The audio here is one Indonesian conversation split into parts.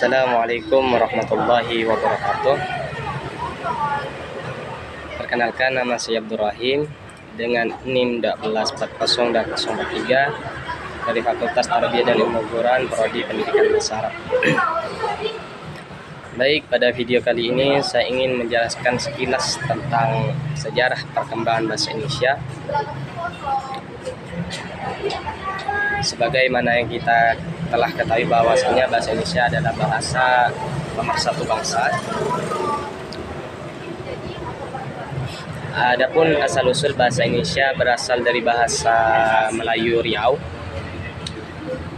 Assalamualaikum warahmatullahi wabarakatuh. Perkenalkan, nama saya Abdul Rahim dengan NIM 1240043 dari Fakultas Tarbiyah dan Ilmu Quran, Prodi Pendidikan Bahasa Arab. Baik, pada video kali ini saya ingin menjelaskan sekilas tentang sejarah perkembangan bahasa Indonesia. Sebagaimana yang kita telah ketahui bahwasanya bahasa Indonesia adalah bahasa pemersatu bangsa. Adapun asal-usul bahasa Indonesia berasal dari bahasa Melayu Riau.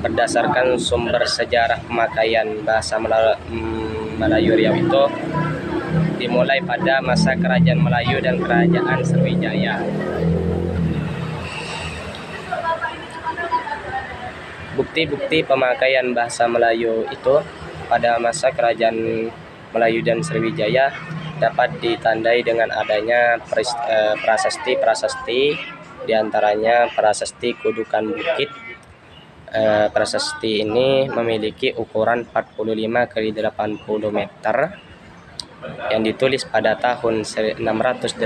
Berdasarkan sumber sejarah pemakaian bahasa Melayu Riau itu dimulai pada masa Kerajaan Melayu dan Kerajaan Sriwijaya. Bukti-bukti pemakaian bahasa Melayu itu pada masa Kerajaan Melayu dan Sriwijaya dapat ditandai dengan adanya prasasti, diantaranya prasasti Kudukan Bukit. Prasasti ini memiliki ukuran 45 x 80 meter yang ditulis pada tahun 682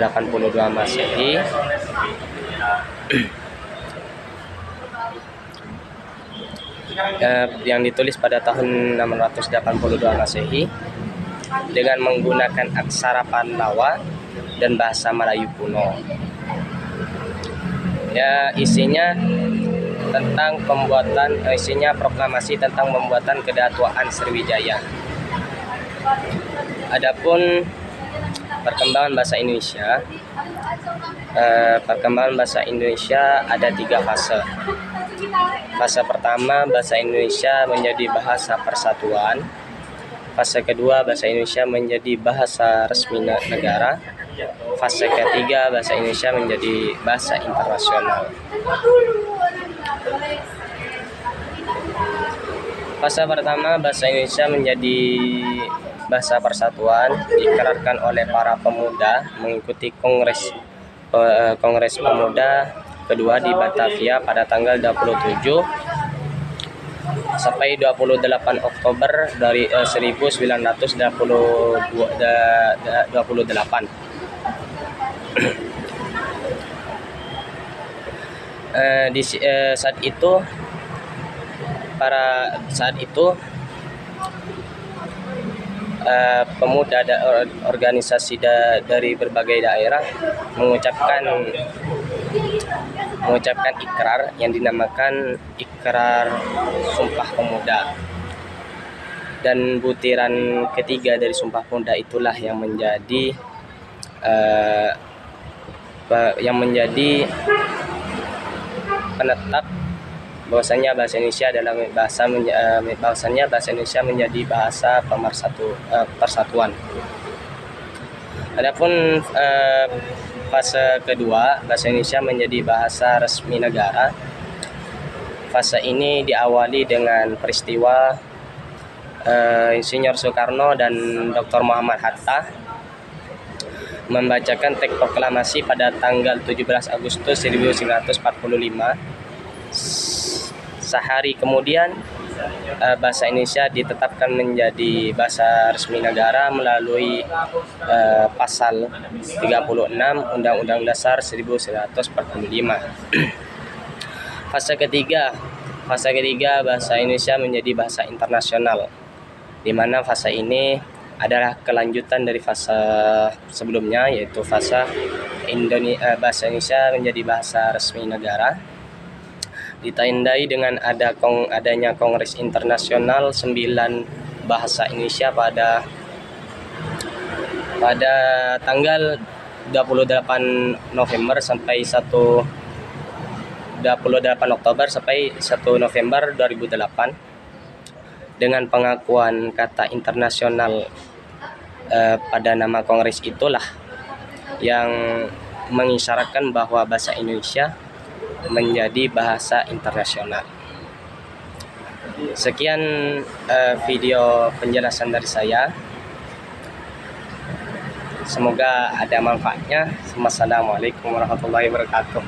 Masehi. Yang ditulis pada tahun 682 Masehi dengan menggunakan aksara Pandawa dan bahasa Melayu kuno. Isinya proklamasi tentang pembuatan Kedaatuan Sriwijaya. Adapun perkembangan bahasa Indonesia ada 3 fase. Fase pertama, bahasa Indonesia menjadi bahasa persatuan. Fase kedua, bahasa Indonesia menjadi bahasa resmi negara. Fase ketiga, bahasa Indonesia menjadi bahasa internasional. Fase pertama, bahasa Indonesia menjadi bahasa persatuan diikrarkan oleh para pemuda mengikuti Kongres Pemuda kedua di Batavia pada tanggal 27 sampai 28 Oktober dari 1928. Saat itu pemuda organisasi dari berbagai daerah mengucapkan ikrar yang dinamakan Ikrar Sumpah Pemuda. Dan butiran ketiga dari Sumpah Pemuda itulah yang menjadi penetap bahwasanya bahasa Indonesia adalah bahasa Indonesia menjadi bahasa persatuan. Adapun fase kedua, bahasa Indonesia menjadi bahasa resmi negara. Fase ini diawali dengan peristiwa Insinyur Soekarno dan Dr. Muhammad Hatta membacakan teks proklamasi pada tanggal 17 Agustus 1945. Sehari kemudian bahasa Indonesia ditetapkan menjadi bahasa resmi negara melalui pasal 36 Undang-Undang Dasar 1945. Fase ketiga, bahasa Indonesia menjadi bahasa internasional, di mana fase ini adalah kelanjutan dari fase sebelumnya, yaitu fase bahasa Indonesia menjadi bahasa resmi negara, ditandai dengan adanya Kongres Internasional 9 Bahasa Indonesia pada tanggal 28 Oktober sampai 1 November 2008 dengan pengakuan kata internasional pada nama Kongres itulah yang mengisyaratkan bahwa bahasa Indonesia menjadi bahasa internasional. Sekian video penjelasan dari saya. Semoga ada manfaatnya. Wassalamualaikum warahmatullahi wabarakatuh.